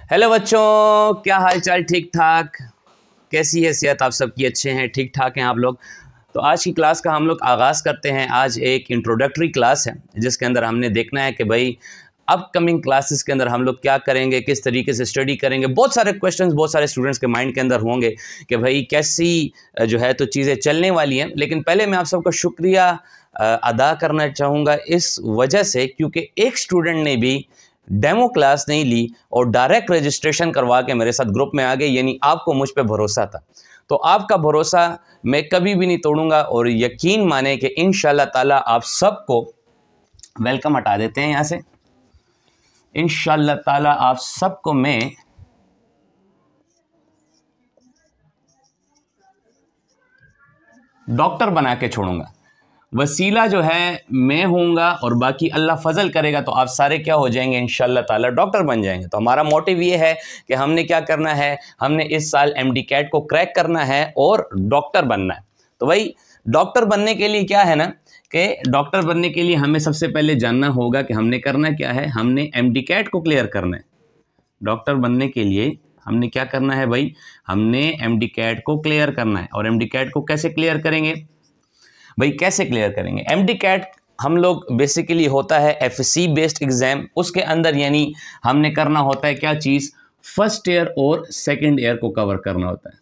Hello बच्चों, क्या हाल चाल? ठीक ठाक? कैसी है सेहत आप सबकी? अच्छे हैं, ठीक ठाक हैं आप लोग? तो आज की क्लास का हम लोग आगाज़ करते हैं। आज एक इंट्रोडक्टरी क्लास है जिसके अंदर हमने देखना है कि भाई अपकमिंग क्लासेस के अंदर हम लोग क्या करेंगे, किस तरीके से स्टडी करेंगे। बहुत सारे क्वेश्चंस बहुत सारे स्टूडेंट्स के माइंड के अंदर होंगे कि भाई कैसी जो है तो चीज़ें चलने वाली हैं। लेकिन पहले मैं आप सबका शुक्रिया अदा करना चाहूँगा इस वजह से क्योंकि एक स्टूडेंट ने भी डेमो क्लास नहीं ली और डायरेक्ट रजिस्ट्रेशन करवा के मेरे साथ ग्रुप में आ गए, यानी आपको मुझ पे भरोसा था। तो आपका भरोसा मैं कभी भी नहीं तोड़ूंगा और यकीन माने कि इंशाल्लाह ताला आप सबको वेलकम हटा देते हैं यहाँ से। इंशाल्लाह ताला आप सबको मैं डॉक्टर बना के छोड़ूंगा। वसीला जो है मैं होऊंगा और बाकी अल्लाह फजल करेगा तो आप सारे क्या हो जाएंगे, इंशाल्लाह ताला डॉक्टर बन जाएंगे। तो हमारा मोटिव ये है कि हमने क्या करना है, हमने इस साल एमडी कैट को क्रैक करना है और डॉक्टर बनना है। तो भाई डॉक्टर बनने के लिए क्या है ना कि डॉक्टर बनने के लिए हमें सबसे पहले जानना होगा कि हमने करना क्या है। हमने एमडी कैट को क्लियर करना है। डॉक्टर बनने के लिए हमने क्या करना है भाई, हमने एमडी कैट को क्लियर करना है। और एमडी कैट को कैसे क्लियर करेंगे भाई, कैसे क्लियर करेंगे? एमडी कैट हम लोग बेसिकली होता है एफसी बेस्ड एग्जाम। उसके अंदर यानी हमने करना होता है क्या चीज़, फर्स्ट ईयर और सेकंड ईयर को कवर करना होता है।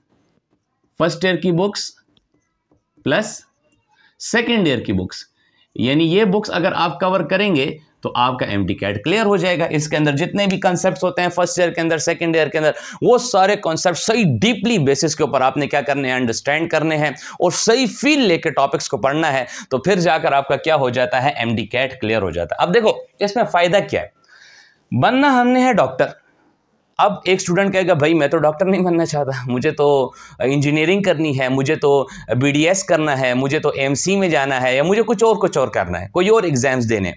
फर्स्ट ईयर की बुक्स प्लस सेकंड ईयर की बुक्स, यानी ये बुक्स अगर आप कवर करेंगे तो आपका एमडी कैट क्लियर हो जाएगा। इसके अंदर जितने भी कॉन्सेप्ट्स होते हैं फर्स्ट ईयर के अंदर, सेकंड ईयर के अंदर, वो सारे कॉन्सेप्ट सही डीपली बेसिस के ऊपर आपने क्या करने हैं, अंडरस्टैंड करने हैं और सही फील लेके टॉपिक्स को पढ़ना है। तो फिर जाकर आपका क्या हो जाता है, एमडी कैट क्लियर हो जाता है। अब देखो इसमें फायदा क्या है, बनना हमने है डॉक्टर। अब एक स्टूडेंट कहेगा भाई मैं तो डॉक्टर नहीं बनना चाहता, मुझे तो इंजीनियरिंग करनी है, मुझे तो बीडीएस करना है, मुझे तो एमसी में जाना है, या मुझे कुछ और करना है, कोई और एग्जाम्स देने।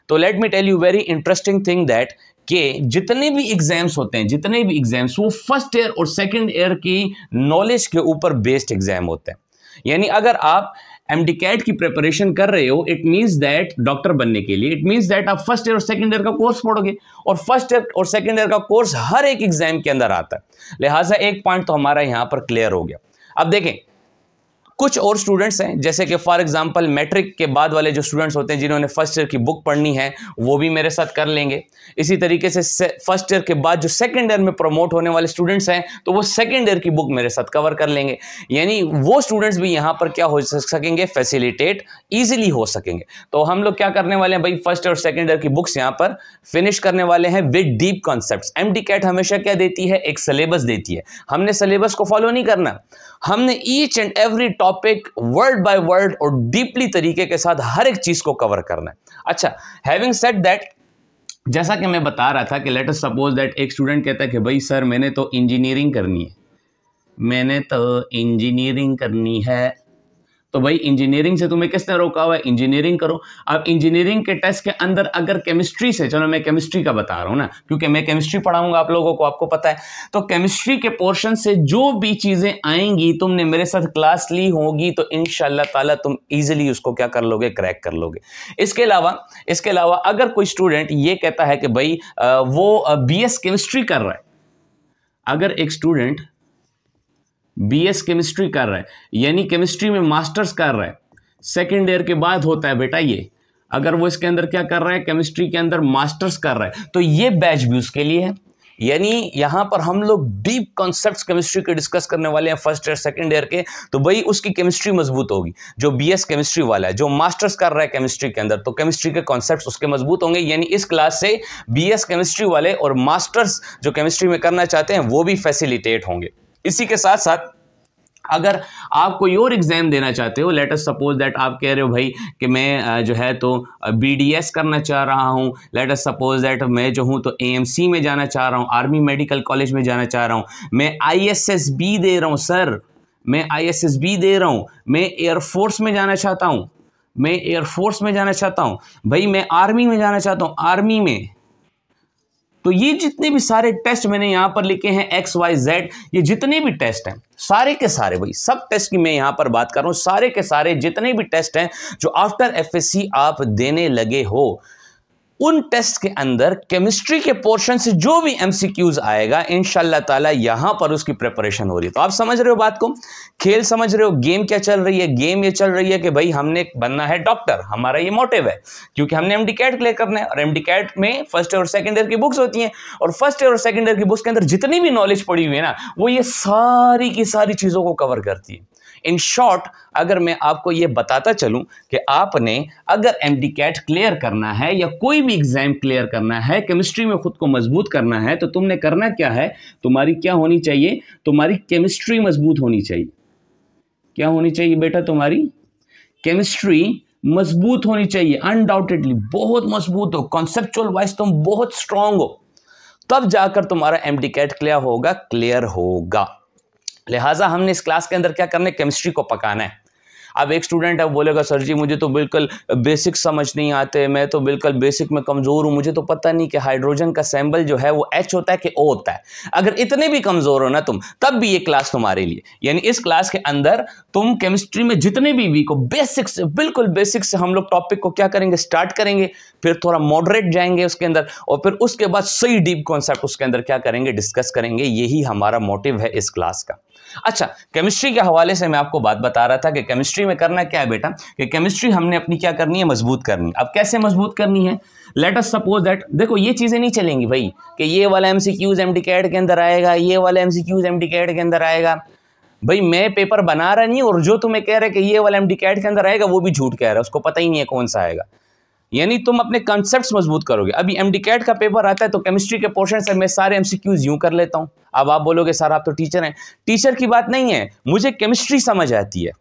तो let me tell you very interesting thing that कि जितने भी एग्जाम्स होते हैं, जितने भी एग्जाम्स, वो फर्स्ट ईयर और सेकंड ईयर की नॉलेज के ऊपर बेस्ड एग्जाम होते हैं। यानी अगर आप एमडी कैट की प्रिपरेशन कर रहे हो, इट मींस दैट डॉक्टर बनने के लिए, इट मींस दैट आप फर्स्ट ईयर और सेकंड ईयर का कोर्स पढ़ोगे और फर्स्ट ईयर और सेकंड ईयर का कोर्स हर एक एग्जाम के अंदर आता है। लिहाजा एक पॉइंट तो हमारा यहां पर क्लियर हो गया। अब देखें कुछ और स्टूडेंट्स हैं जैसे कि फॉर एग्जांपल मैट्रिक के बाद वाले जो स्टूडेंट्स होते हैं जिन्होंने फर्स्ट ईयर की बुक पढ़नी है वो भी मेरे साथ कर लेंगे। इसी तरीके से फर्स्ट ईयर के बाद जो सेकंड ईयर में प्रमोट होने वाले स्टूडेंट्स हैं तो वो सेकंड ईयर की बुक मेरे साथ कवर कर लेंगे। यानी वो स्टूडेंट्स भी यहाँ पर क्या हो सकेंगे, फैसिलिटेट ईजिली हो सकेंगे। तो हम लोग क्या करने वाले हैं भाई, फर्स्ट ईयर और सेकंड ईयर की बुक्स यहाँ पर फिनिश करने वाले हैं with deep concepts. MDCAT हमेशा क्या देती है, एक सिलेबस देती है। हमने सिलेबस को फॉलो नहीं करना, हमने each and every topic word by word और डीपली तरीके के साथ हर एक चीज को कवर करना है। अच्छा, हैविंग सेड दैट, जैसा कि मैं बता रहा था कि लेट अस सपोज दैट एक स्टूडेंट कहता है कि भाई सर मैंने तो इंजीनियरिंग करनी है, मैंने तो इंजीनियरिंग करनी है। तो भाई इंजीनियरिंग से तुम्हें किसने रोका हुआ है, इंजीनियरिंग करो। अब इंजीनियरिंग के टेस्ट के अंदर अगर केमिस्ट्री से, चलो मैं केमिस्ट्री का बता रहा हूँ ना क्योंकि मैं केमिस्ट्री पढ़ाऊंगा आप लोगों को, आपको पता है। तो केमिस्ट्री के पोर्शन से जो भी चीजें आएंगी, तुमने मेरे साथ क्लास ली होगी तो इंशाल्लाह ताला तुम इजीली उसको क्या कर लोगे, क्रैक कर लोगे। इसके अलावा अगर कोई स्टूडेंट ये कहता है कि भाई वो बीएस केमिस्ट्री कर रहा है, अगर एक स्टूडेंट बीएस केमिस्ट्री कर रहा है यानी केमिस्ट्री में मास्टर्स कर रहा है, सेकेंड ईयर के बाद होता है बेटा ये, अगर वो इसके अंदर क्या कर रहा है, केमिस्ट्री के अंदर मास्टर्स कर रहा है, तो ये बैच भी उसके लिए है। यानी यहां पर हम लोग डीप कॉन्सेप्ट्स केमिस्ट्री के डिस्कस करने वाले हैं फर्स्ट ईयर सेकंड ईयर के। तो भाई उसकी केमिस्ट्री मजबूत होगी। जो बीएस केमिस्ट्री वाला है, जो मास्टर्स कर रहा है केमिस्ट्री के अंदर, तो केमिस्ट्री के कॉन्सेप्ट्स उसके मजबूत होंगे। यानी इस क्लास से बीएस केमिस्ट्री वाले और मास्टर्स जो केमिस्ट्री में करना चाहते हैं वो भी फैसिलिटेट होंगे। इसी के साथ साथ अगर आप कोई और एग्जाम देना चाहते हो, लेट अस सपोज दैट आप कह रहे हो भाई कि मैं जो है तो बीडीएस करना चाह रहा हूँ, लेट अस सपोज दैट मैं जो हूँ तो एएमसी में जाना चाह रहा हूँ, आर्मी मेडिकल कॉलेज में जाना चाह रहा हूँ, मैं आईएसएसबी दे रहा हूँ सर, मैं आईएसएसबी दे रहा हूँ, मैं एयरफोर्स में जाना चाहता हूँ, मैं एयरफोर्स में जाना चाहता हूँ, भाई मैं आर्मी में जाना चाहता हूँ, आर्मी में। तो ये जितने भी सारे टेस्ट मैंने यहां पर लिखे हैं XYZ, ये जितने भी टेस्ट हैं सारे के सारे, भाई सब टेस्ट की मैं यहां पर बात कर रहा हूं, सारे के सारे जितने भी टेस्ट हैं जो आफ्टर एफएससी आप देने लगे हो, उन टेस्ट के अंदर केमिस्ट्री के पोर्शन से जो भी एमसीक्यूज आएगा इंशाल्लाह ताला यहां पर उसकी प्रिपरेशन हो रही है। तो आप समझ रहे हो बात को, खेल समझ रहे हो, गेम क्या चल रही है? गेम ये चल रही है कि भाई हमने बनना है डॉक्टर, हमारा ये मोटिव है, क्योंकि हमने एमडी कैट क्लियर करना है। और एमडी कैट में फर्स्ट ईयर और सेकंड ईयर की बुक्स होती हैं, और फर्स्ट ईयर और सेकंड ईयर की बुक्स के अंदर जितनी भी नॉलेज पड़ी हुई है ना, वो ये सारी की सारी चीजों को कवर करती है। इन शॉर्ट, अगर मैं आपको ये बताता चलूं कि आपने अगर एमडी कैट क्लियर करना है या कोई भी एग्जाम क्लियर करना है, केमिस्ट्री में खुद को मजबूत करना है, तो तुमने करना क्या है? तुम्हारी क्या होनी चाहिए? तुम्हारी केमिस्ट्री मजबूत होनी चाहिए। क्या होनी चाहिए बेटा? तुम्हारी केमिस्ट्री मजबूत होनी चाहिए, अनडाउटेडली बहुत मजबूत हो, कॉन्सेप्चुअल वाइज तुम बहुत स्ट्रांग हो, तब जाकर तुम्हारा एमडी कैट क्लियर होगा। लिहाजा हमने इस क्लास के अंदर क्या करना है? केमिस्ट्री को पकाना है। अब एक स्टूडेंट है बोलेगा सर जी मुझे तो बिल्कुल बेसिक समझ नहीं आते, मैं तो बिल्कुल बेसिक में कमज़ोर हूँ, मुझे तो पता नहीं कि हाइड्रोजन का सिंबल जो है वो H होता है कि O होता है। अगर इतने भी कमज़ोर हो ना तुम, तब भी ये क्लास तुम्हारे लिए। यानी इस क्लास के अंदर तुम केमिस्ट्री में जितने भी वीक हो, बेसिक से, बिल्कुल बेसिक से हम लोग टॉपिक को क्या करेंगे? स्टार्ट करेंगे, फिर थोड़ा मॉडरेट जाएंगे उसके अंदर, और फिर उसके बाद सही डीप कॉन्सेप्ट उसके अंदर क्या करेंगे? डिस्कस करेंगे। यही हमारा मोटिव है इस क्लास का। अच्छा, केमिस्ट्री के हवाले से मैं आपको बात बता रहा था कि केमिस्ट्री में करना क्या है बेटा, कि केमिस्ट्री हमने अपनी क्या करनी है? मजबूत करनी। अब कैसे मजबूत करनी है? लेट अस सपोज दैट, देखो ये चीजें नहीं चलेंगी भाई कि ये वाला एमसीक्यूज एमडी कैट के अंदर आएगा, ये वाला एमसीक्यूज एमडी कैट के अंदर आएगा। भाई मैं पेपर बना रहा नहीं, और जो तुम्हें कह रहे कि ये वाला एमडी कैट के अंदर आएगा वो भी झूठ कह रहा है, उसको पता ही नहीं है कौन सा आएगा। यानी तुम अपने कॉन्सेप्ट्स मजबूत करोगे। अभी एमडी कैट का पेपर आता है तो केमिस्ट्री के पोर्शन से मैं सारे एमसीक्यूज यूं कर लेता हूं। अब आप बोलोगे सर आप तो टीचर हैं। टीचर की बात नहीं है, मुझे केमिस्ट्री समझ आती है।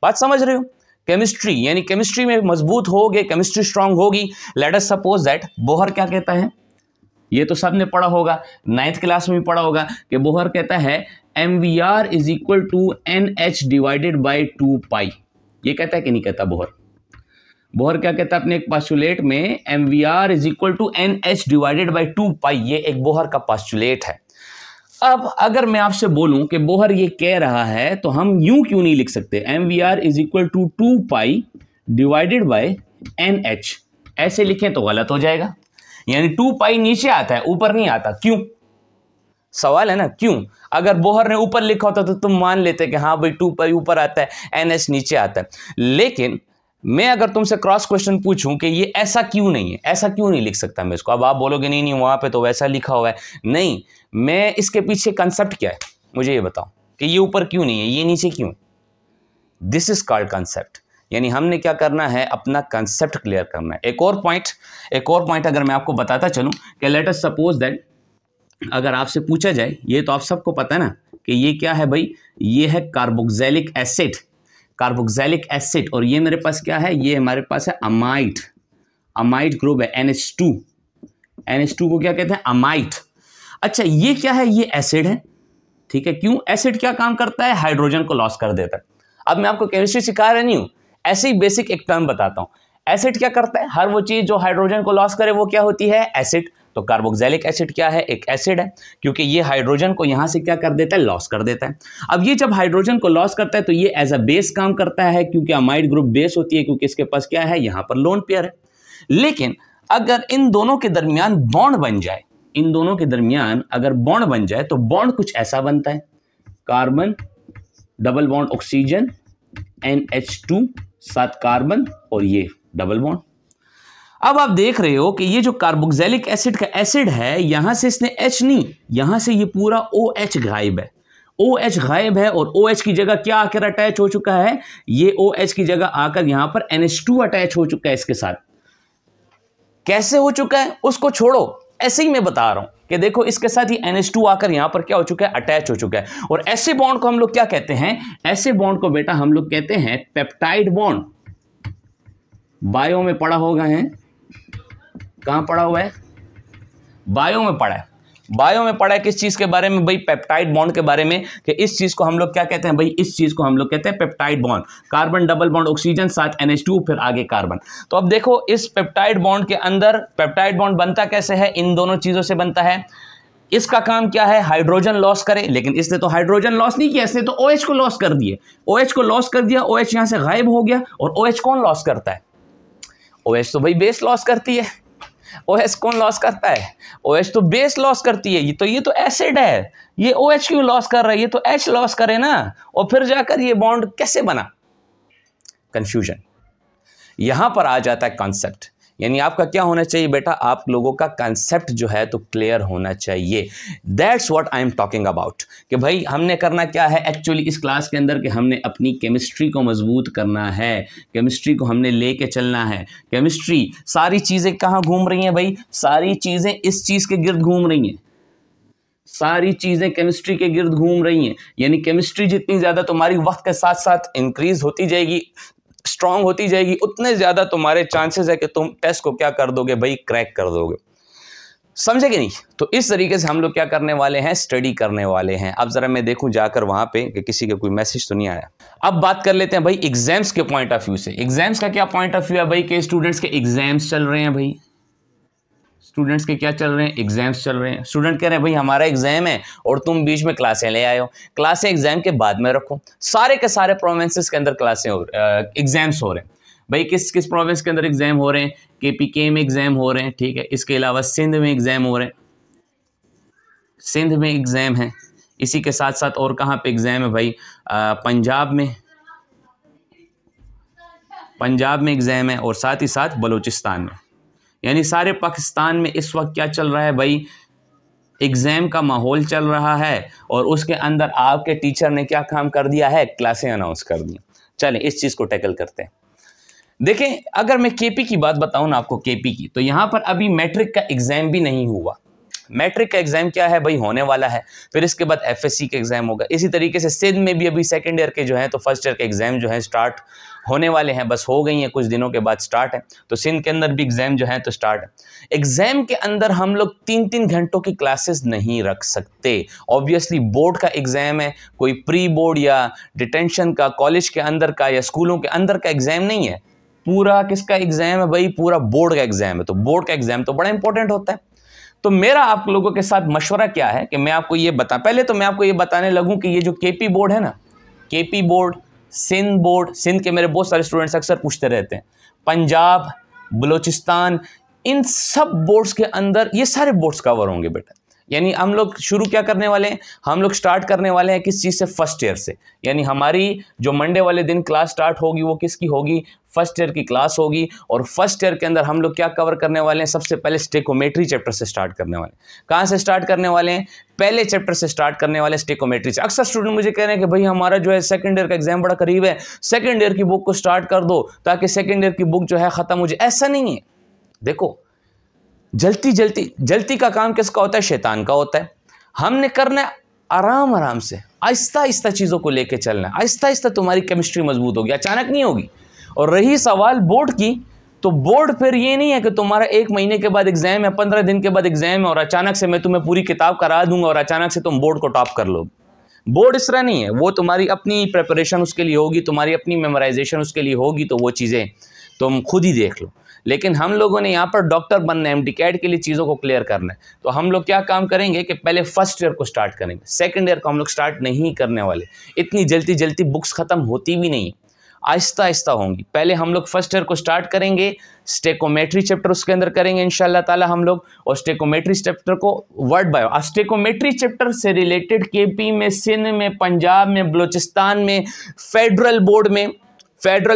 बात समझ रहे हो? केमिस्ट्री यानी केमिस्ट्री में मजबूत होगे, केमिस्ट्री स्ट्रांग होगी। Let us suppose that Bohr क्या कहता है? ये तो सबने पढ़ा होगा, 9th क्लास में भी पढ़ा होगा कि बोहर कहता है MVR is equal to NH divided by 2 pi. ये कहता है कि नहीं कहता बोहर? बोहर क्या कहता है अपने एक पास्टुलेट में? MVR is equal to NH divided by 2 pi. ये एक बोहर का पास्टुलेट है। अब अगर मैं आपसे बोलूं कि बोहर ये कह रहा है, तो हम यूं क्यों नहीं लिख सकते? MVR is equal to 2 pi divided by NH। ऐसे लिखें तो गलत हो जाएगा। यानी 2 पाई नीचे आता है, ऊपर नहीं आता। क्यों? सवाल है ना, क्यों? अगर बोहर ने ऊपर लिखा होता तो तुम मान लेते कि हाँ भाई 2 पाई ऊपर आता है, NH नीचे आता है। लेकिन मैं अगर तुमसे क्रॉस क्वेश्चन पूछूं कि ये ऐसा क्यों नहीं है, ऐसा क्यों नहीं लिख सकता मैं इसको, अब आप बोलोगे नहीं नहीं वहां पे तो वैसा लिखा हुआ है। नहीं, मैं इसके पीछे कंसेप्ट क्या है मुझे ये बताओ कि ये ऊपर क्यों नहीं है, ये नीचे क्यों? This is called concept. यानी हमने क्या करना है? अपना कंसेप्ट क्लियर करना है। एक और पॉइंट अगर मैं आपको बताता चलूं कि लेट अस सपोज दैट, अगर आपसे पूछा जाए, ये तो आप सबको पता है ना कि ये क्या है भाई? ये है कार्बोक्सिलिक एसिड। कार्बोक्सिलिक एसिड, और ये मेरे पास क्या है? ये हमारे पास है अमाइड ग्रुप है, NH2 को क्या कहते हैं? अमाइड। अच्छा, ये क्या है? ये एसिड है, ठीक है। क्यों? एसिड क्या काम करता है? हाइड्रोजन को लॉस कर देता है। अब मैं आपको केमिस्ट्री सिखा रहा नहीं हूं, ऐसे ही बेसिक एक टर्म बताता हूं। एसिड क्या करता है? हर वो चीज जो हाइड्रोजन को लॉस करे वो क्या होती है? एसिड। तो कार्बोक्सिलिक एसिड क्या है? एक एसिड है, क्योंकि ये हाइड्रोजन को यहां से क्या कर देता है? लॉस कर देता है। अब ये जब हाइड्रोजन को लॉस करता है तो ये एज अ बेस काम करता है, क्योंकि अमाइड ग्रुप बेस होती है, क्योंकि इसके पास क्या है? यहां पर लोन पेयर है। लेकिन अगर इन दोनों के दरमियान बॉन्ड बन जाए, इन दोनों के दरमियान अगर बॉन्ड बन जाए तो बॉन्ड कुछ ऐसा बनता है, carbon double bond oxygen NH2 साथ कार्बन और ये डबल बॉन्ड। अब आप देख रहे हो कि ये जो कार्बोक्सिलिक एसिड का एसिड है, यहां से इसने H नहीं, यहां से ये पूरा OH गायब है। OH गायब है और OH की जगह क्या आकर अटैच हो चुका है? ये OH की जगह आकर यहां पर NH2 अटैच हो चुका है इसके साथ। कैसे हो चुका है उसको छोड़ो, ऐसे ही मैं बता रहा हूं कि देखो इसके साथ ही NH2 आकर यहां पर क्या हो चुका है? अटैच हो चुका है। और ऐसे बॉन्ड को हम लोग क्या कहते हैं? ऐसे बॉन्ड को बेटा हम लोग कहते हैं पेप्टाइड बॉन्ड। बायो में पढ़ा होगा है, कहां पढ़ा हुआ है? बायो में पढ़ा है। बायो में पढ़ा है किस चीज के बारे में भाई? पेप्टाइड बॉन्ड के बारे में, कि इस चीज को हम लोग क्या कहते हैं भाई? इस चीज को हम लोग कहते हैं peptide bond. Carbon double bond oxygen साथ NH2 फिर आगे कार्बन। तो अब देखो इस पेप्टाइड बॉन्ड के अंदर पेप्टाइड बॉन्ड बनता कैसे है? इन दोनों चीजों से बनता है। इसका काम क्या है? हाइड्रोजन लॉस करे, लेकिन इसने तो हाइड्रोजन लॉस नहीं किया, इसने तो OH को लॉस कर दिए। OH को लॉस कर दिया, OH यहां से गायब हो गया। और OH कौन लॉस करता है? OH तो भाई बेस लॉस करती है। OH कौन लॉस करता है? OH तो बेस लॉस करती है। ये तो एसिड है, ये OH क्यों लॉस कर रहा है? ये तो H लॉस करे ना, और फिर जाकर ये बॉन्ड कैसे बना? कंफ्यूजन यहां पर आ जाता है। कॉन्सेप्ट यानी आपका क्या होना चाहिए बेटा, आप लोगों का कंसेप्ट जो है तो क्लियर होना चाहिए। That's what I am talking about, कि भाई हमने करना क्या है एक्चुअली इस क्लास के अंदर, कि हमने अपनी केमिस्ट्री को मजबूत करना है, केमिस्ट्री को हमने लेके चलना है। केमिस्ट्री सारी चीज़ें कहाँ घूम रही हैं भाई? सारी चीज़ें इस चीज़ के गिर्द घूम रही हैं, सारी चीज़ें केमिस्ट्री के गिर्द घूम रही हैं। यानी केमिस्ट्री जितनी ज़्यादा तुम्हारी वक्त के साथ साथ इंक्रीज होती जाएगी, स्ट्रांग होती जाएगी, उतने ज़्यादा तुम्हारे चांसेस है कि तुम टेस्ट को क्या कर दोगे भाई, क्रैक कर दोगे। समझे कि नहीं? तो इस तरीके से हम लोग क्या करने वाले हैं, स्टडी करने वाले हैं। अब ज़रा मैं देखूं जाकर वहाँ पे कि किसी का कोई मैसेज तो नहीं आया। अब बात कर लेते हैं भाई एग्जाम्स के पॉइंट ऑफ व्यू से। एग्जाम्स का क्या पॉइंट ऑफ व्यू है भाई, कि स्टूडेंट्स के एग्जाम्स चल रहे हैं भाई, स्टूडेंट्स के क्या चल रहे हैं, एग्जाम्स चल रहे हैं। स्टूडेंट कह रहे हैं भाई हमारा एग्जाम है और तुम बीच में क्लासें ले आए हो, क्लासें एग्जाम के बाद में रखो। सारे के सारे प्रोविंसेस के अंदर क्लासें एग्जाम्स हो रहे हैं भाई। किस किस प्रोविंस के अंदर एग्जाम हो रहे हैं? KPK में एग्जाम हो रहे हैं, ठीक है। इसके अलावा सिंध में एग्जाम हो रहे हैं, सिंध में एग्जाम है। इसी के साथ साथ और कहाँ पे एग्जाम है भाई? पंजाब में एग्जाम है, और साथ ही साथ बलूचिस्तान में। यानी सारे पाकिस्तान में इस वक्त क्या चल रहा है भाई, एग्जाम का माहौल चल रहा है, और उसके अंदर आपके टीचर ने क्या काम कर दिया है, क्लासें अनाउंस कर दी। चलें इस चीज़ को टैकल करते हैं। देखें अगर मैं KP की बात बताऊं ना आपको, KP की, तो यहाँ पर अभी मैट्रिक का एग्जाम भी नहीं हुआ। मैट्रिक का एग्जाम क्या है भाई, होने वाला है। फिर इसके बाद FSC का एग्जाम होगा। इसी तरीके से सिंध में भी अभी सेकेंड ईयर के जो हैं तो फर्स्ट ईयर के एग्जाम जो है स्टार्ट होने वाले हैं, बस हो गई हैं, कुछ दिनों के बाद स्टार्ट है। तो सिंध के अंदर भी एग्जाम जो है तो स्टार्ट है। एग्जाम के अंदर हम लोग 3-3 घंटों की क्लासेस नहीं रख सकते। ऑब्वियसली बोर्ड का एग्जाम है, कोई प्री बोर्ड या डिटेंशन का, कॉलेज के अंदर का या स्कूलों के अंदर का एग्जाम नहीं है। पूरा किसका एग्जाम है भाई, पूरा बोर्ड का एग्जाम है। तो बोर्ड का एग्जाम तो बड़ा इंपॉर्टेंट होता है। तो मेरा आप लोगों के साथ मशवरा क्या है कि मैं आपको ये पहले तो मैं आपको ये बताने लगूं कि ये जो KP बोर्ड है ना, KP board, Sindh board, Sindh के मेरे बहुत सारे स्टूडेंट्स अक्सर पूछते रहते हैं, पंजाब, बलूचिस्तान, इन सब बोर्ड्स के अंदर ये सारे बोर्ड्स कवर होंगे बेटा। यानी हम लोग शुरू क्या करने वाले हैं, हम लोग स्टार्ट करने वाले हैं किस चीज़ से, फर्स्ट ईयर से। यानी हमारी जो मंडे वाले दिन क्लास स्टार्ट होगी वो किसकी होगी, फर्स्ट ईयर की क्लास होगी। और फर्स्ट ईयर के अंदर हम लोग क्या कवर करने वाले हैं, सबसे पहले स्टेकोमेट्री चैप्टर से स्टार्ट करने वाले हैं। कहाँ से स्टार्ट करने वाले हैं, पहले चैप्टर से स्टार्ट करने वाले, स्टेकोमेट्री से। अक्सर स्टूडेंट मुझे कह रहे हैं कि भाई हमारा जो है सेकंड ईयर का एग्जाम बड़ा करीब है, सेकंड ईयर की बुक को स्टार्ट कर दो ताकि सेकंड ईयर की बुक जो है ख़त्म हो जाए। ऐसा नहीं है। देखो जल्दी का काम किसका होता है, शैतान का होता है। हमने करना है आराम से, आहिस्ता आहिस्ता चीज़ों को लेके चलना है। आहिस्ता आहिस्ता तुम्हारी केमिस्ट्री मजबूत होगी, अचानक नहीं होगी। और रही सवाल बोर्ड की, तो बोर्ड फिर ये नहीं है कि तुम्हारा 1 महीने के बाद एग्जाम है, 15 दिन के बाद एग्जाम है और अचानक से मैं तुम्हें पूरी किताब करा दूंगा और अचानक से तुम बोर्ड को टॉप कर लो। बोर्ड इस तरह नहीं है। वो तुम्हारी अपनी प्रिपरेशन उसके लिए होगी, तुम्हारी अपनी मेमोराइजेशन उसके लिए होगी, तो वो चीज़ें तुम खुद ही देख लो। लेकिन हम लोगों ने यहाँ पर डॉक्टर बनना है, MD-CAT के लिए चीज़ों को क्लियर करना है। तो हम लोग क्या काम करेंगे कि पहले फर्स्ट ईयर को स्टार्ट करेंगे, सेकंड ईयर को हम लोग स्टार्ट नहीं करने वाले। इतनी जल्दी बुक्स ख़त्म होती भी नहीं, आहिस्ता आहिस्ता होंगी। पहले हम लोग फर्स्ट ईयर को स्टार्ट करेंगे, स्टेकोमेट्री चैप्टर उसके अंदर करेंगे इंशाल्लाह ताला हम लोग, और स्टेकोमेट्री चैप्टर को वर्ड बाय वर्ड, स्टेकोमेट्री चैप्टर से रिलेटेड KP में, सिंध में, पंजाब में, बलूचिस्तान में, फेडरल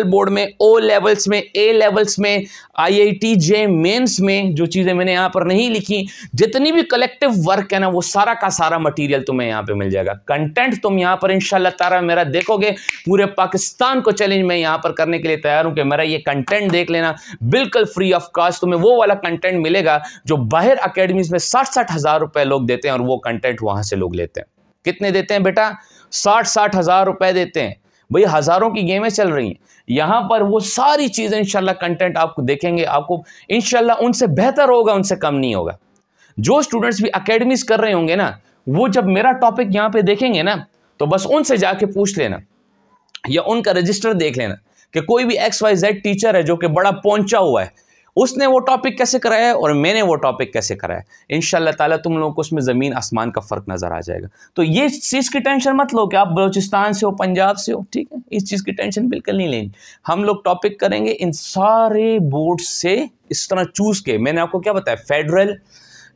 बोर्ड में, O लेवल्स में, A लेवल्स में, IIT JEE मेंस में, जो चीज़ें मैंने यहाँ पर नहीं लिखी, जितनी भी कलेक्टिव वर्क है ना, वो सारा का सारा मटेरियल तुम्हें यहाँ पे मिल जाएगा। कंटेंट तुम यहाँ पर इंशाल्लाह ताला मेरा देखोगे, पूरे पाकिस्तान को चैलेंज मैं यहाँ पर करने के लिए तैयार हूँ कि मेरा ये कंटेंट देख लेना, बिल्कुल फ्री ऑफ कॉस्ट तुम्हें वो वाला कंटेंट मिलेगा जो बाहर अकेडमीज में 60-60 हज़ार रुपये लोग देते हैं, और वो कंटेंट वहाँ से लोग लेते हैं। कितने देते हैं बेटा, 60-60 हज़ार रुपये देते हैं भाई। हज़ारों की गेमें चल रही हैं यहाँ पर। वो सारी चीज़ें इंशाल्लाह कंटेंट आपको देखेंगे, आपको इंशाल्लाह उनसे बेहतर होगा, उनसे कम नहीं होगा। जो स्टूडेंट्स भी अकेडमीज कर रहे होंगे ना, वो जब मेरा टॉपिक यहाँ पे देखेंगे ना, तो बस उनसे जाके पूछ लेना या उनका रजिस्टर देख लेना कि कोई भी XYZ टीचर है जो कि बड़ा पहुंचा हुआ है, उसने वो टॉपिक कैसे कराया है और मैंने वो टॉपिक कैसे कराया है। इंशाल्लाह ताला तुम लोगों को उसमें ज़मीन आसमान का फ़र्क नज़र आ जाएगा। तो ये चीज़ की टेंशन मत लो कि आप बलूचिस्तान से हो, पंजाब से हो, ठीक है, इस चीज़ की टेंशन बिल्कुल नहीं लेनी। हम लोग टॉपिक करेंगे इन सारे बोर्ड से इस तरह चूज़ के। मैंने आपको क्या बताया, फेडरल,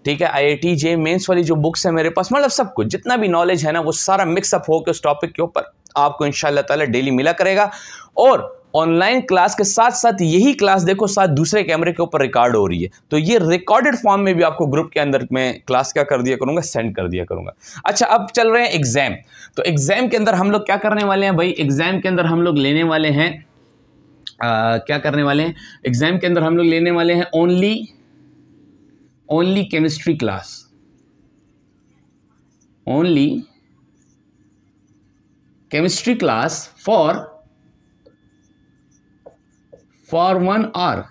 ठीक है, IIT जे मेंस वाली जो बुक्स है मेरे पास, मतलब सब कुछ जितना भी नॉलेज है ना वो सारा मिक्सअप होकर उस टॉपिक के ऊपर आपको इंशाल्लाह ताला डेली मिला करेगा। और ऑनलाइन क्लास के साथ साथ यही क्लास देखो साथ दूसरे कैमरे के ऊपर रिकॉर्ड हो रही है, तो ये रिकॉर्डेड फॉर्म में भी आपको ग्रुप के अंदर मैं क्लास क्या कर दिया करूंगा, सेंड कर दिया करूंगा। अच्छा, अब चल रहे हैं एग्जाम। तो एग्जाम के अंदर हम लोग क्या करने वाले हैं भाई, एग्जाम के अंदर हम लोग लेने वाले हैं क्या करने वाले हैं, एग्जाम के अंदर हम लोग लेने वाले हैं only chemistry class, only chemistry class for 1 hour.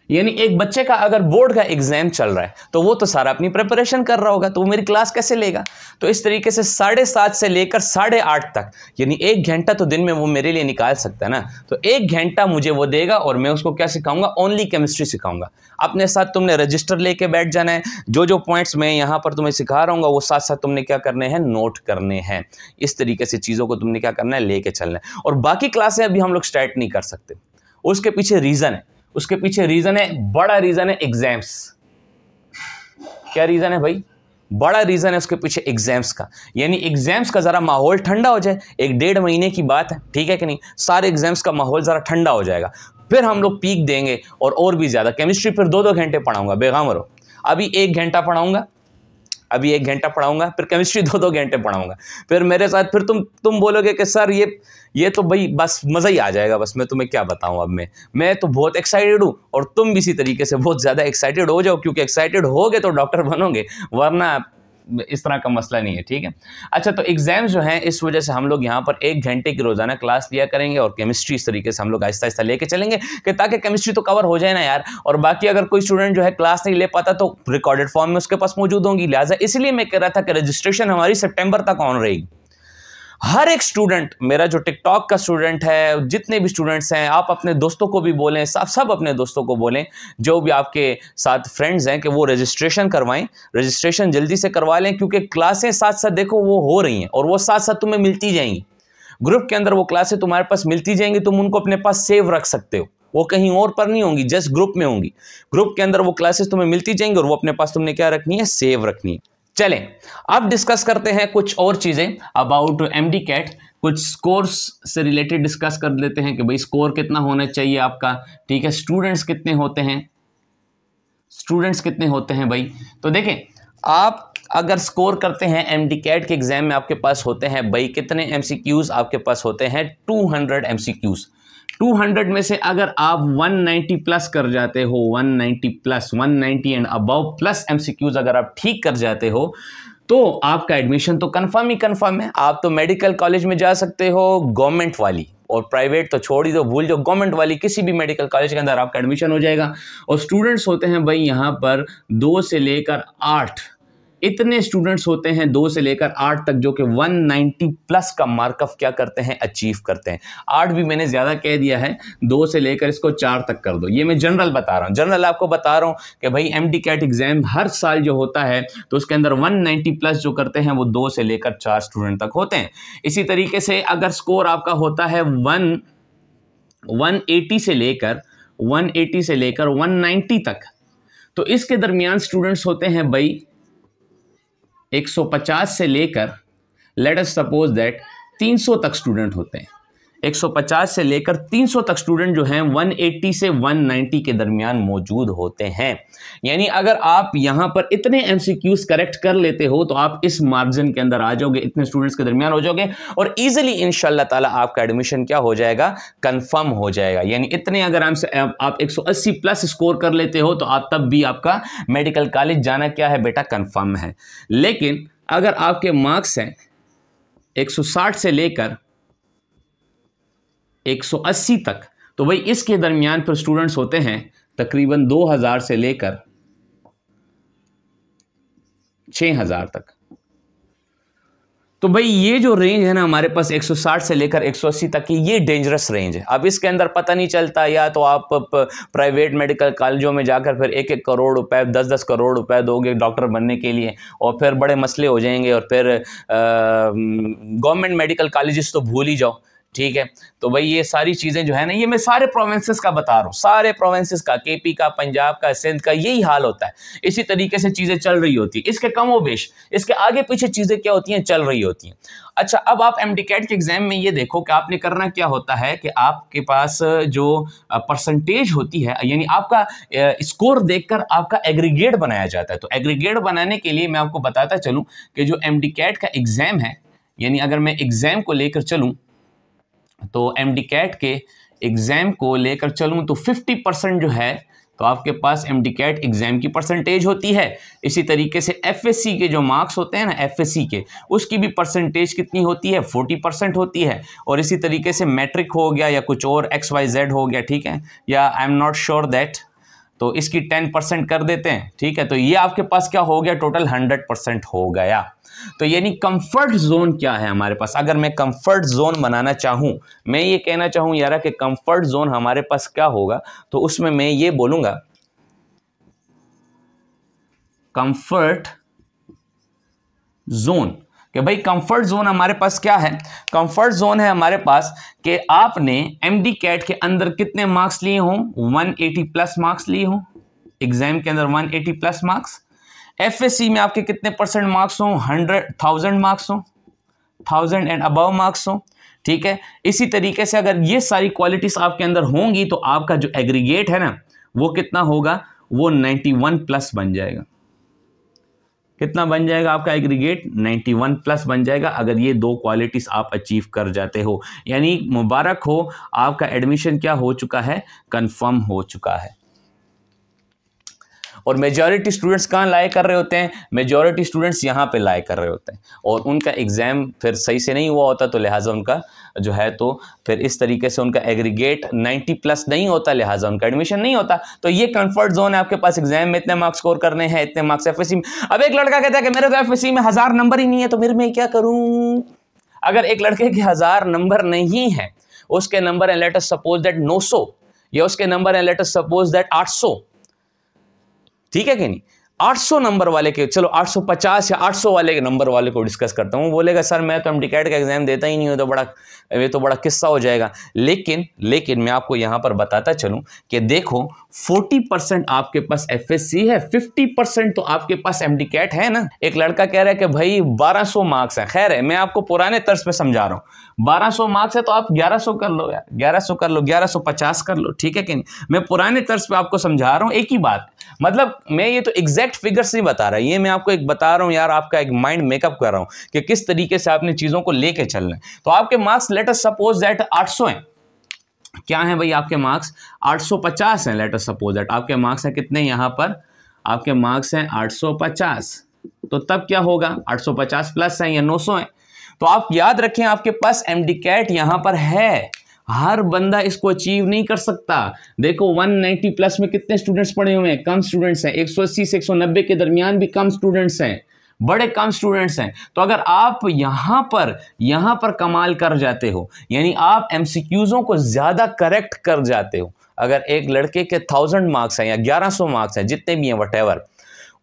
यानी एक बच्चे का अगर बोर्ड का एग्जाम चल रहा है तो वो तो सारा अपनी प्रिपरेशन कर रहा होगा, तो वो मेरी क्लास कैसे लेगा। तो इस तरीके से 7:30 से लेकर 8:30 तक, यानी 1 घंटा तो दिन में वो मेरे लिए निकाल सकता है ना। तो 1 घंटा मुझे वो देगा और मैं उसको क्या सिखाऊंगा, ओनली केमिस्ट्री सिखाऊंगा। अपने साथ तुमने रजिस्टर लेके बैठ जाना है, जो पॉइंट्स मैं यहाँ पर तुम्हें सिखा रहा हूँ वो साथ साथ तुमने क्या करने हैं, नोट करने हैं। इस तरीके से चीज़ों को तुमने क्या करना है, लेके चलना है। और बाकी क्लासें अभी हम लोग स्टार्ट नहीं कर सकते, उसके पीछे रीज़न है, उसके पीछे रीजन है, बड़ा रीजन है एग्जाम्स। क्या रीजन है भाई, बड़ा रीजन है उसके पीछे एग्जाम्स का। यानी एग्जाम्स का जरा माहौल ठंडा हो जाए, 1-1.5 महीने की बात है, ठीक है कि नहीं, सारे एग्जाम्स का माहौल जरा ठंडा हो जाएगा, फिर हम लोग पीक देंगे और भी ज्यादा। केमिस्ट्री फिर 2-2 घंटे पढ़ाऊंगा, बेगम रहो। अभी 1 घंटा पढ़ाऊंगा, अभी 1 घंटा पढ़ाऊंगा, फिर केमिस्ट्री 2-2 घंटे पढ़ाऊंगा, फिर मेरे साथ फिर तुम बोलोगे कि सर ये तो भाई बस मज़ा ही आ जाएगा। बस मैं तुम्हें क्या बताऊं, अब मैं तो बहुत एक्साइटेड हूं और तुम भी इसी तरीके से बहुत ज़्यादा एक्साइटेड हो जाओ, क्योंकि एक्साइटेड होगे तो डॉक्टर बनोगे, वरना इस तरह का मसला नहीं है, ठीक है। अच्छा, तो एग्जाम जो है इस वजह से हम लोग यहाँ पर 1 घंटे की रोज़ाना क्लास लिया करेंगे और केमिस्ट्री इस तरीके से हम लोग आहिस्ता आहिस्ता लेके चलेंगे कि ताकि केमिस्ट्री तो कवर हो जाए ना यार। और बाकी अगर कोई स्टूडेंट जो है क्लास नहीं ले पाता तो रिकॉर्डेड फॉर्म में उसके पास मौजूद होंगी। लिहाजा इसलिए मैं कह रहा था कि रजिस्ट्रेशन हमारी सितंबर तक ऑन रहेगी। हर एक स्टूडेंट, मेरा जो टिकटॉक का स्टूडेंट है, जितने भी स्टूडेंट्स हैं, आप अपने दोस्तों को भी बोलें, सब अपने दोस्तों को बोलें, जो भी आपके साथ फ्रेंड्स हैं, कि वो रजिस्ट्रेशन करवाएं, रजिस्ट्रेशन जल्दी से करवा लें, क्योंकि क्लासें साथ साथ देखो वो हो रही हैं और वो साथ साथ तुम्हें मिलती जाएंगी। ग्रुप के अंदर वो क्लासें तुम्हारे पास मिलती जाएंगी, तुम उनको अपने पास सेव रख सकते हो, वो कहीं और पर नहीं होंगी, जस्ट ग्रुप में होंगी। ग्रुप के अंदर वो क्लासेस तुम्हें मिलती जाएंगी और वो अपने पास तुमने क्या रखनी है, सेव रखनी है। चलें अब डिस्कस करते हैं कुछ और चीज़ें अबाउट MD कैट, कुछ स्कोर्स से रिलेटेड डिस्कस कर लेते हैं कि भाई स्कोर कितना होना चाहिए आपका, ठीक है, स्टूडेंट्स कितने होते हैं भाई। तो देखें, आप अगर स्कोर करते हैं MD कैट के एग्जाम में, आपके पास होते हैं भाई कितने MCQs, आपके पास होते हैं 200 MCQs। 200 में से अगर आप 190 प्लस कर जाते हो, 190 plus, 190 and above plus MCQs अगर आप ठीक कर जाते हो तो आपका एडमिशन तो कंफर्म ही कंफर्म है। आप तो मेडिकल कॉलेज में जा सकते हो, गवर्नमेंट वाली, और प्राइवेट तो छोड़ ही दो, भूल जाओ, गवर्नमेंट वाली किसी भी मेडिकल कॉलेज के अंदर आपका एडमिशन हो जाएगा। और स्टूडेंट्स होते हैं भाई यहाँ पर 2 से लेकर 8, इतने स्टूडेंट्स होते हैं 2 से लेकर 8 तक, जो कि 190 प्लस का मार्कअप क्या करते हैं, अचीव करते हैं। 8 भी मैंने ज़्यादा कह दिया है, 2 से लेकर इसको 4 तक कर दो। ये मैं जनरल बता रहा हूँ, जनरल आपको बता रहा हूँ कि भाई MD कैट एग्जाम हर साल जो होता है तो उसके अंदर 190 प्लस जो करते हैं वो 2 से लेकर 4 स्टूडेंट तक होते हैं। इसी तरीके से अगर स्कोर आपका होता है 180 से लेकर 190 तक, तो इसके दरमियान स्टूडेंट्स होते हैं भाई 150 से लेकर, लेट अस सपोज दैट 300 तक स्टूडेंट होते हैं। 150 से लेकर 300 तक स्टूडेंट जो हैं 180 से 190 के दरमियान मौजूद होते हैं। यानी अगर आप यहां पर इतने MCQs करेक्ट कर लेते हो तो आप इस मार्जिन के अंदर आ जाओगे, इतने स्टूडेंट्स के दरमियान हो जाओगे और इजीली इंशाल्लाह ताला आपका एडमिशन क्या हो जाएगा, कंफर्म हो जाएगा। यानी इतने अगर आप 180 प्लस स्कोर कर लेते हो तो आप तब भी आपका मेडिकल कॉलेज जाना क्या है बेटा, कंफर्म है। लेकिन अगर आपके मार्क्स हैं 160 से लेकर 180 तक, तो भाई इसके दरमियान पर स्टूडेंट्स होते हैं तकरीबन 2000 से लेकर 6000 तक। तो भाई ये जो रेंज है ना हमारे पास 160 से लेकर 180 तक की, ये डेंजरस रेंज है। अब इसके अंदर पता नहीं चलता, या तो आप प्राइवेट मेडिकल कॉलेजों में जाकर फिर 1-1 करोड़ रुपए 10-10 करोड़ रुपए दोगे डॉक्टर बनने के लिए, और फिर बड़े मसले हो जाएंगे, और फिर गवर्नमेंट मेडिकल कॉलेजेस तो भूल ही जाओ। ठीक है, तो भाई ये सारी चीज़ें जो है ना, ये मैं सारे प्रोविंसेस का बता रहा हूँ, सारे प्रोविंसेस का, केपी का, पंजाब का, सिंध का, यही हाल होता है। इसी तरीके से चीज़ें चल रही होती है। इसके कमोबेश, इसके आगे पीछे चीज़ें क्या होती हैं, चल रही होती हैं। अच्छा, अब आप MD-CAT के एग्जाम में ये देखो कि आपने करना क्या होता है कि आपके पास जो परसेंटेज होती है, यानी आपका स्कोर देखकर आपका एग्रीगेट बनाया जाता है। तो एग्रीगेट बनाने के लिए मैं आपको बताता चलूँ कि जो MD-CAT का एग्जाम है, यानी अगर मैं एग्जाम को लेकर चलूँ, तो MD-CAT के एग्ज़ाम को लेकर चलूँ तो 50% जो है, तो आपके पास MD-CAT एग्ज़ाम की परसेंटेज होती है। इसी तरीके से FSC के जो मार्क्स होते हैं ना, FSC के, उसकी भी परसेंटेज कितनी होती है, 40% होती है। और इसी तरीके से मैट्रिक हो गया या कुछ और XYZ हो गया, ठीक है, या I am not sure that, तो इसकी 10% कर देते हैं। ठीक है, तो ये आपके पास क्या हो गया, टोटल 100% हो गया। तो यानी कंफर्ट जोन क्या है हमारे पास, अगर मैं कंफर्ट जोन बनाना चाहूं, मैं ये कहना चाहूं यार कि कंफर्ट जोन हमारे पास क्या होगा, तो उसमें मैं ये बोलूंगा कंफर्ट जोन, कि भाई कंफर्ट जोन हमारे पास क्या है। कंफर्ट जोन है हमारे पास कि आपने MD-CAT के अंदर कितने मार्क्स लिए हों, 180 प्लस मार्क्स लिए हों, एग्जाम के अंदर 180 प्लस मार्क्स। FSC में आपके कितने परसेंट मार्क्स हों, 100,000 मार्क्स हों, 1000 एंड अबव मार्क्स हों। ठीक है, इसी तरीके से अगर ये सारी क्वालिटीज आपके अंदर होंगी तो आपका जो एग्रीगेट है ना, वो कितना होगा, वो 91 प्लस बन जाएगा। कितना बन जाएगा आपका एग्रीगेट, 91 प्लस बन जाएगा, अगर ये दो क्वालिटीज आप अचीव कर जाते हो। यानी मुबारक हो, आपका एडमिशन क्या हो चुका है, कंफर्म हो चुका है। और मेजॉरिटी स्टूडेंट्स कहाँ लाए कर रहे होते हैं, मेजॉरिटी स्टूडेंट्स यहाँ पे लाए कर रहे होते हैं, और उनका एग्ज़ाम फिर सही से नहीं हुआ होता, तो लिहाजा उनका जो है, तो फिर इस तरीके से उनका एग्रीगेट 90 प्लस नहीं होता, लिहाजा उनका एडमिशन नहीं होता। तो ये कंफर्ट जोन है, आपके पास एग्जाम में इतने मार्क्स स्कोर करने हैं, इतने मार्क्स FSC में। अब एक लड़का कहता है कि मेरे तो FSC में 1000 नंबर ही नहीं है, तो मेरे में क्या करूँ। अगर एक लड़के के 1000 नंबर नहीं है, उसके नंबर है लेट अस सपोज दैट 900, या उसके नंबर है लेट अस सपोज दैट 800, ठीक है कि नहीं, 800 नंबर वाले के, चलो 850 या 800 वाले के नंबर वाले को डिस्कस करता हूँ, बोलेगा सर मैं तो MD-CAT का एग्जाम देता ही नहीं हूँ, तो ये तो बड़ा किस्सा हो जाएगा। लेकिन मैं आपको यहाँ पर बताता चलूँ कि देखो 40% आपके पास FSC है, 50% तो आपके पास MD-CAT है ना। एक लड़का कह रहा है कि भाई 1200 मार्क्स है, खैर है, मैं आपको पुराने तर्ज पे समझा रहा हूँ, 1200 मार्क्स है तो आप 1100 कर लो यार, 1100 कर लो, 1150 कर लो, ठीक है कि नहीं। मैं पुराने तर्ज पे आपको समझा रहा हूँ, एक ही बात, मतलब मैं ये तो एग्जैक्ट फिगर्स नहीं बता रहा, ये मैं आपको एक बता रहा हूँ यार, आपका एक माइंड मेकअप कर रहा हूँ कि किस तरीके से आपने चीज़ों को लेके चलना है। तो आपके marks let us suppose that 800 हैं, क्या है भाई आपके मार्क्स 850 हैं, लेट अस सपोज दैट आपके मार्क्स हैं कितने, यहाँ पर आपके मार्क्स हैं 850, तो तब क्या होगा, 850 प्लस है या 900 है। तो आप याद रखें आपके पास MD-CAT यहाँ पर है, हर बंदा इसको अचीव नहीं कर सकता। देखो 190 प्लस में कितने स्टूडेंट्स पढ़े हुए हैं, कम स्टूडेंट्स हैं, 180 से 190 के दरमियान भी कम स्टूडेंट्स हैं, बड़े कम स्टूडेंट्स हैं। तो अगर आप यहाँ पर कमाल कर जाते हो, यानी आप MCQs को ज़्यादा करेक्ट कर जाते हो, अगर एक लड़के के 1000 मार्क्स हैं या 1100 मार्क्स हैं, जितने भी हैं वटेवर,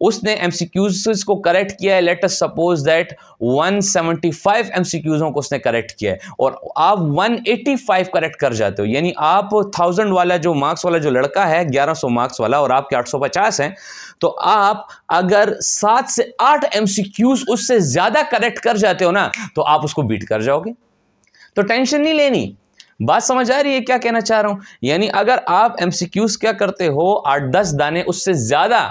उसने MCQs को करेक्ट किया है, let us suppose that 175 MCQs को उसने करेक्ट किया है, और आप 185 करेक्ट कर जाते हो, यानी आप 1000 वाला जो मार्क्स वाला जो लड़का है 1100 मार्क्स वाला, और आपके 850 हैं, तो आप अगर 7 से 8 MCQs उससे ज्यादा करेक्ट कर जाते हो ना, तो आप उसको बीट कर जाओगे। तो टेंशन नहीं लेनी, बात समझ आ रही है क्या कहना चाह रहा हूं। यानी अगर आप MCQs क्या करते हो, 8-10 दाने उससे ज्यादा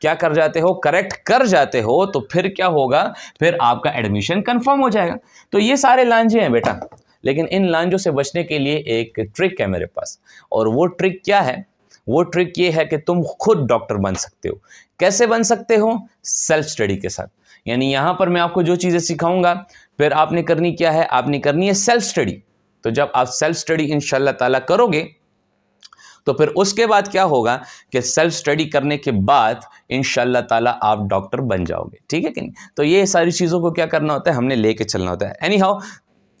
क्या कर जाते हो, करेक्ट कर जाते हो, तो फिर क्या होगा, फिर आपका एडमिशन कंफर्म हो जाएगा। तो ये सारे लांझे हैं बेटा, लेकिन इन लांझों से बचने के लिए एक ट्रिक है मेरे पास, और वो ट्रिक क्या है, वो ट्रिक ये है कि तुम खुद डॉक्टर बन सकते हो। कैसे बन सकते हो, सेल्फ स्टडी के साथ। यानी यहाँ पर मैं आपको जो चीज़ें सिखाऊंगा, फिर आपने करनी क्या है, आपने करनी है सेल्फ स्टडी। तो जब आप सेल्फ स्टडी इंशाल्लाह ताला करोगे, तो फिर उसके बाद क्या होगा कि सेल्फ स्टडी करने के बाद इंशाल्लाह ताला आप डॉक्टर बन जाओगे, ठीक है कि नहीं। तो ये सारी चीज़ों को क्या करना होता है, हमने लेके चलना होता है। एनी हाउ,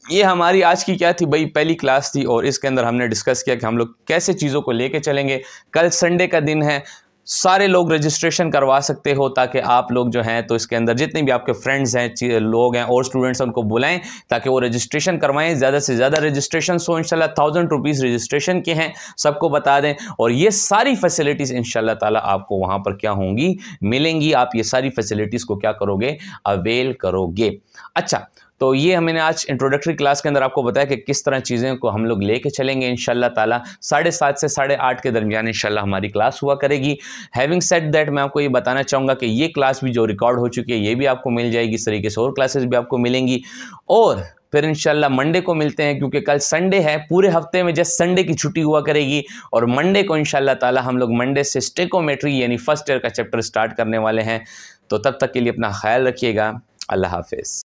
ये हमारी आज की क्या थी भाई, पहली क्लास थी और इसके अंदर हमने डिस्कस किया कि हम लोग कैसे चीज़ों को लेके चलेंगे। कल संडे का दिन है, सारे लोग रजिस्ट्रेशन करवा सकते हो ताकि आप लोग जो हैं तो इसके अंदर जितने भी आपके फ्रेंड्स हैं, लोग हैं और स्टूडेंट्स हैं, उनको बुलाएं ताकि वो रजिस्ट्रेशन करवाएं। ज़्यादा से ज़्यादा रजिस्ट्रेशन सो इंशाल्लाह 1000 रुपीज़ रजिस्ट्रेशन के हैं, सबको बता दें। और ये सारी फैसिलिटीज़ इंशाल्लाह ताला आपको वहाँ पर क्या होंगी, मिलेंगी। आप ये सारी फैसिलिटीज़ को क्या करोगे, अवेल करोगे। अच्छा, तो ये मैंने आज इंट्रोडक्टरी क्लास के अंदर आपको बताया कि किस तरह चीज़ें को हम लोग लेके चलेंगे इंशाल्लाह ताला। 7:30 से 8:30 के दरमियान इंशाल्लाह हमारी क्लास हुआ करेगी। हैविंग सेड दैट, मैं आपको ये बताना चाहूँगा कि ये क्लास भी जो रिकॉर्ड हो चुकी है ये भी आपको मिल जाएगी। इस तरीके से और क्लासेस भी आपको मिलेंगी। और फिर इंशाल्लाह मंडे को मिलते हैं, क्योंकि कल संडे है। पूरे हफ्ते में जस्ट संडे की छुट्टी हुआ करेगी और मंडे को इंशाल्लाह ताला हम लोग मंडे से स्टेकोमेट्री यानी फर्स्ट ईयर का चैप्टर स्टार्ट करने वाले हैं। तो तब तक के लिए अपना ख्याल रखिएगा। अल्लाह हाफिज़।